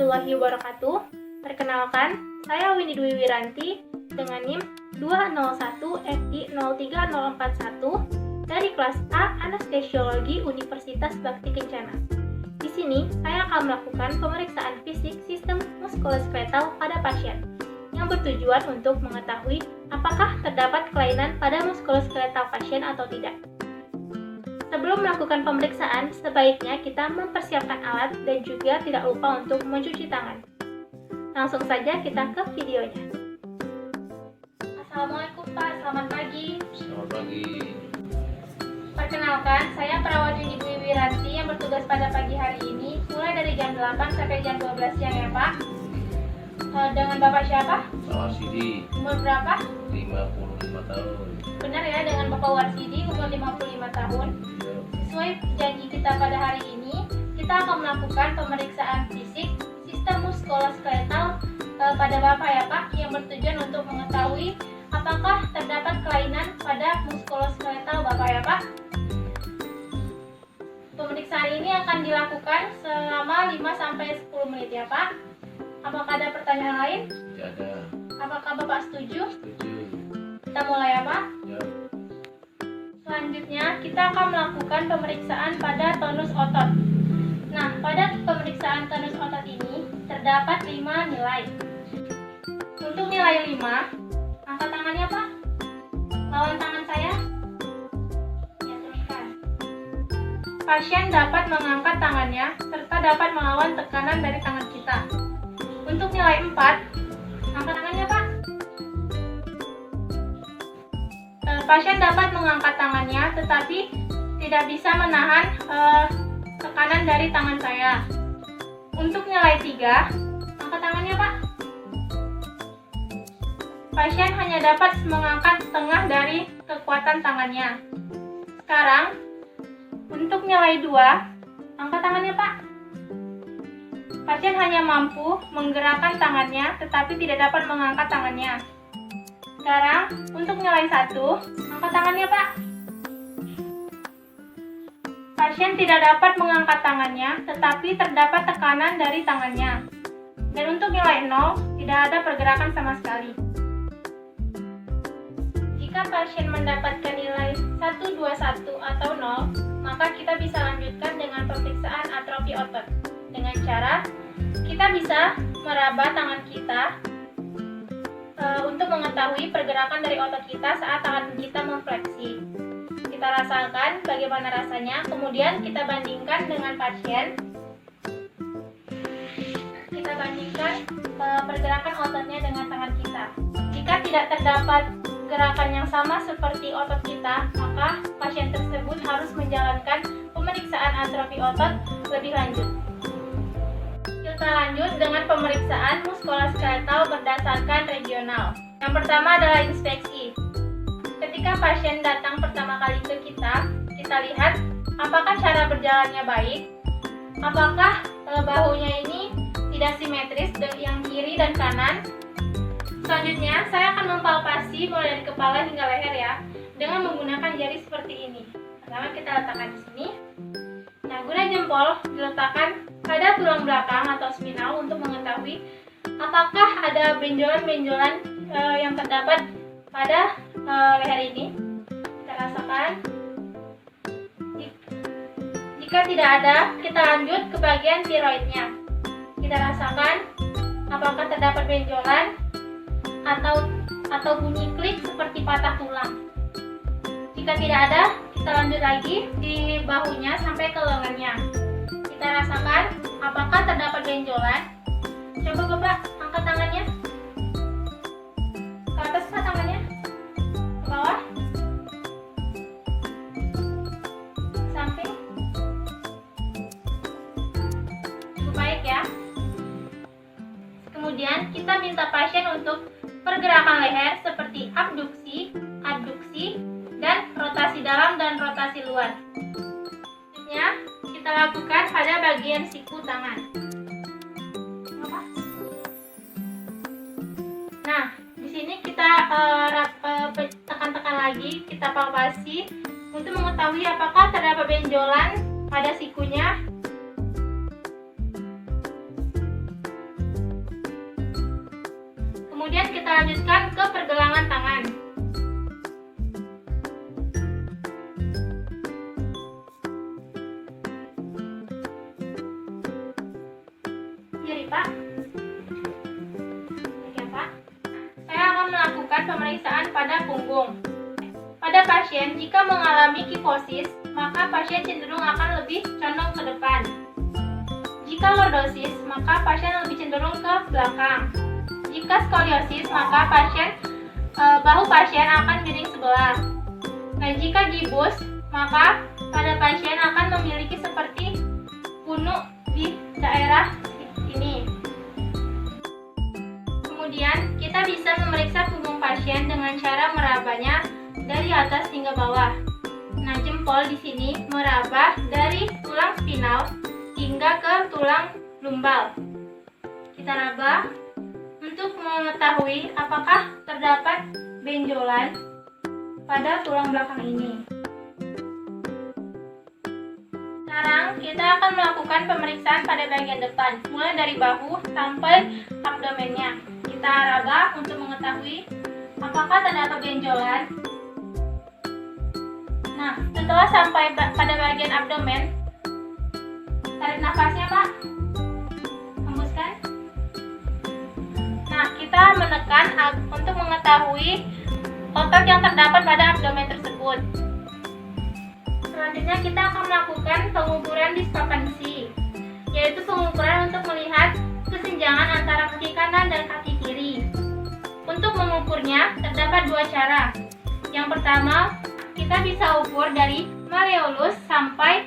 warahmatullahi wabarakatuh. Perkenalkan, saya Winnie Dwi Wiranti dengan NIM 201FI03041 dari kelas A Anestesiologi Universitas Bakti Kencana. Di sini, saya akan melakukan pemeriksaan fisik sistem muskuloskeletal pada pasien yang bertujuan untuk mengetahui apakah terdapat kelainan pada muskuloskeletal pasien atau tidak. Sebelum melakukan pemeriksaan, sebaiknya kita mempersiapkan alat dan juga tidak lupa untuk mencuci tangan. Langsung saja kita ke videonya. Assalamualaikum Pak, selamat pagi. Selamat pagi. Perkenalkan, saya perawat Winnie Dwi Wiranti yang bertugas pada pagi hari ini, mulai dari jam 8 sampai jam 12 siang ya Pak. Dengan Bapak siapa? Warsidi, Umur berapa? 55 tahun. Benar ya, dengan Bapak Warsidi, umur 55 tahun. Ya, Sesuai janji kita pada hari ini, kita akan melakukan pemeriksaan fisik sistem muskuloskeletal pada Bapak ya Pak, yang bertujuan untuk mengetahui apakah terdapat kelainan pada muskuloskeletal Bapak ya Pak. Pemeriksaan ini akan dilakukan selama 5-10 menit ya Pak. Apakah ada pertanyaan lain? tidak ada. Apakah Bapak setuju? Setuju. Kita mulai ya Pak. Ya, Selanjutnya, kita akan melakukan pemeriksaan pada tonus otot. Nah, pada pemeriksaan tonus otot ini terdapat 5 nilai. Untuk nilai 5, angkat tangannya Pak. Lawan tangan saya. Ya, teruskan. Pasien dapat mengangkat tangannya serta dapat melawan tekanan dari tangan kita. Untuk nilai 4, angkat tangannya Pak. Pasien dapat mengangkat tangannya tetapi tidak bisa menahan tekanan dari tangan saya. Untuk nilai 3, angkat tangannya Pak. Pasien hanya dapat mengangkat setengah dari kekuatan tangannya. Sekarang, untuk nilai 2, angkat tangannya Pak. Pasien hanya mampu menggerakkan tangannya tetapi tidak dapat mengangkat tangannya. Sekarang, untuk nilai 1, angkat tangannya Pak. Pasien tidak dapat mengangkat tangannya, tetapi terdapat tekanan dari tangannya. Dan untuk nilai 0, tidak ada pergerakan sama sekali. Jika pasien mendapatkan nilai 1, 2, 1 atau 0, maka kita bisa lanjutkan dengan pemeriksaan atrofi otot. Dengan cara, kita bisa meraba tangan kita untuk mengetahui pergerakan dari otot kita saat tangan kita memfleksi. Kita rasakan bagaimana rasanya, kemudian kita bandingkan dengan pasien. Kita bandingkan pergerakan ototnya dengan tangan kita. Jika tidak terdapat gerakan yang sama seperti otot kita, maka pasien tersebut harus menjalankan pemeriksaan atrofi otot lebih lanjut. Kita lanjut dengan pemeriksaan muskuloskeletal berdasarkan regional. Yang pertama adalah inspeksi. Ketika pasien datang pertama kali ke kita lihat apakah cara berjalannya baik, apakah bahunya ini tidak simetris yang kiri dan kanan. Selanjutnya, saya akan mempalpasi mulai dari kepala hingga leher ya, dengan menggunakan jari seperti ini. Pertama kita letakkan di sini. Nah, guna jempol diletakkan pada tulang belakang atau spinal untuk mengetahui apakah ada benjolan-benjolan yang terdapat pada leher ini. Kita rasakan. Jika tidak ada, kita lanjut ke bagian tiroidnya. Kita rasakan apakah terdapat benjolan atau bunyi klik seperti patah tulang. Jika tidak ada, kita lanjut lagi di bahunya sampai ke lengannya. Kita rasakan apakah terdapat benjolan. Coba Bapak angkat tangannya. Ke atas Pak tangannya. Ke bawah. Samping. Cukup baik ya. Kemudian kita minta pasien untuk pergerakan leher seperti abduksi, adduksi, dan rotasi dalam dan rotasi luar. Selanjutnya, kita lakukan pada bagian siku tangan. Nah, di sini kita tekan-tekan lagi, kita palpasi untuk mengetahui apakah terdapat benjolan pada sikunya. melakukan pemeriksaan pada punggung. Pada pasien, jika mengalami kifosis, maka pasien cenderung akan lebih condong ke depan. Jika lordosis, maka pasien lebih cenderung ke belakang. Jika skoliosis, maka bahu pasien akan miring sebelah. Nah, jika gibus, maka pada pasien akan memiliki seperti punuk di daerah ini. Kemudian, kita bisa memeriksa punggung pasien dengan cara merabanya dari atas hingga bawah. Nah, jempol di sini meraba dari tulang spinal hingga ke tulang lumbal. Kita raba untuk mengetahui apakah terdapat benjolan pada tulang belakang ini. Sekarang kita akan melakukan pemeriksaan pada bagian depan, mulai dari bahu sampai abdomennya. Kita raba untuk mengetahui apakah terdapat benjolan. Nah, setelah sampai pada bagian abdomen, tarik nafasnya, Pak. Hembuskan. Nah, kita menekan untuk mengetahui otot yang terdapat pada abdomen tersebut. Selanjutnya kita akan melakukan pengukuran discrepancy, yaitu pengukuran untuk melihat kesenjangan antara kaki kanan dan kaki kiri. Untuk mengukurnya terdapat dua cara. Yang pertama, kita bisa ukur dari malleolus sampai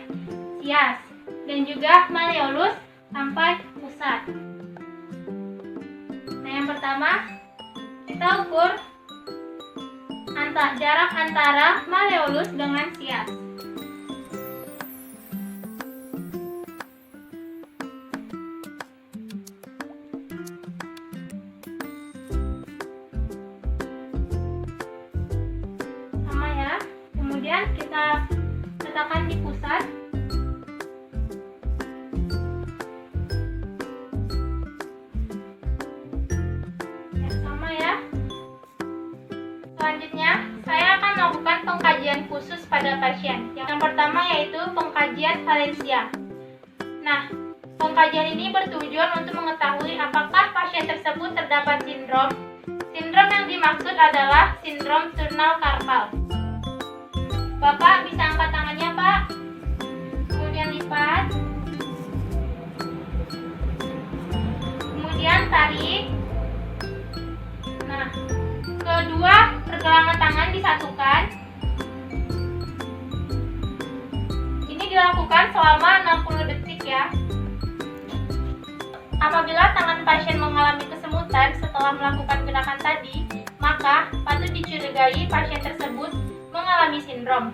sias dan juga malleolus sampai pusat. Nah, yang pertama kita ukur jarak antara malleolus dengan sias. Sama ya. Kemudian kita letakkan di pusat. Ya, sama ya. Selanjutnya, saya akan melakukan pengkajian khusus pada pasien. Yang pertama yaitu pengkajian Valencia. Nah, pengkajian ini bertujuan untuk mengetahui apakah pasien tersebut terdapat sindrom. Sindrom yang dimaksud adalah sindrom tunnel carpal. Bapak bisa angkat tangannya, Pak. Kemudian lipat. Kemudian tarik. Nah, kedua pergelangan tangan disatukan. Ini dilakukan selama 60 detik ya. Apabila tangan pasien mengalami kesemutan setelah melakukan gerakan tadi, maka patut dicurigai pasien tersebut mengalami sindrom.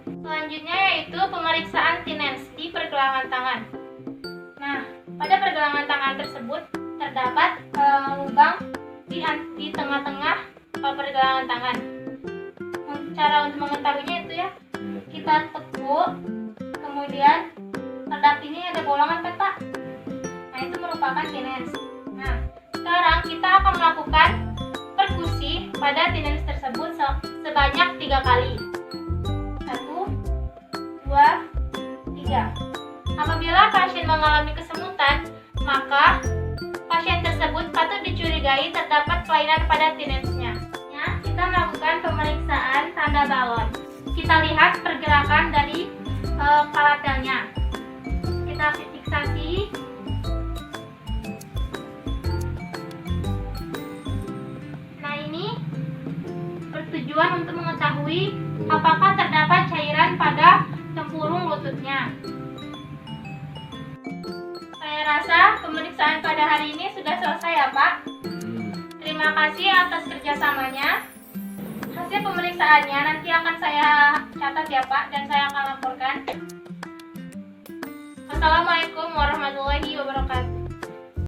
Selanjutnya yaitu pemeriksaan Tinens di pergelangan tangan. Nah, pada pergelangan tangan tersebut terdapat lubang di tengah-tengah pergelangan tangan. Cara untuk mengetahuinya itu ya, kita tekuk, kemudian terdapat ini ada bolongan kan, Pak? Nah, itu merupakan Tinens. Nah, sekarang kita akan melakukan perkusi pada Tinens tersebut sebanyak 3 kali. 1, 2, 3. Apabila pasien mengalami kesemutan, maka pasien tersebut patut dicurigai terdapat kelainan pada Tinensnya. Ya, kita melakukan pemeriksaan tanda balon. Kita lihat pergerakan dari kalatelnya. Kita fiksasi. Nah, ini bertujuan untuk mengetahui apakah terdapat cairan pada tempurung lututnya. Saya rasa pemeriksaan pada hari ini sudah selesai ya, Pak. Terima kasih atas kerjasamanya. Hasil pemeriksaannya nanti akan saya catat ya, Pak, dan saya akan laporkan. Assalamualaikum warahmatullahi wabarakatuh.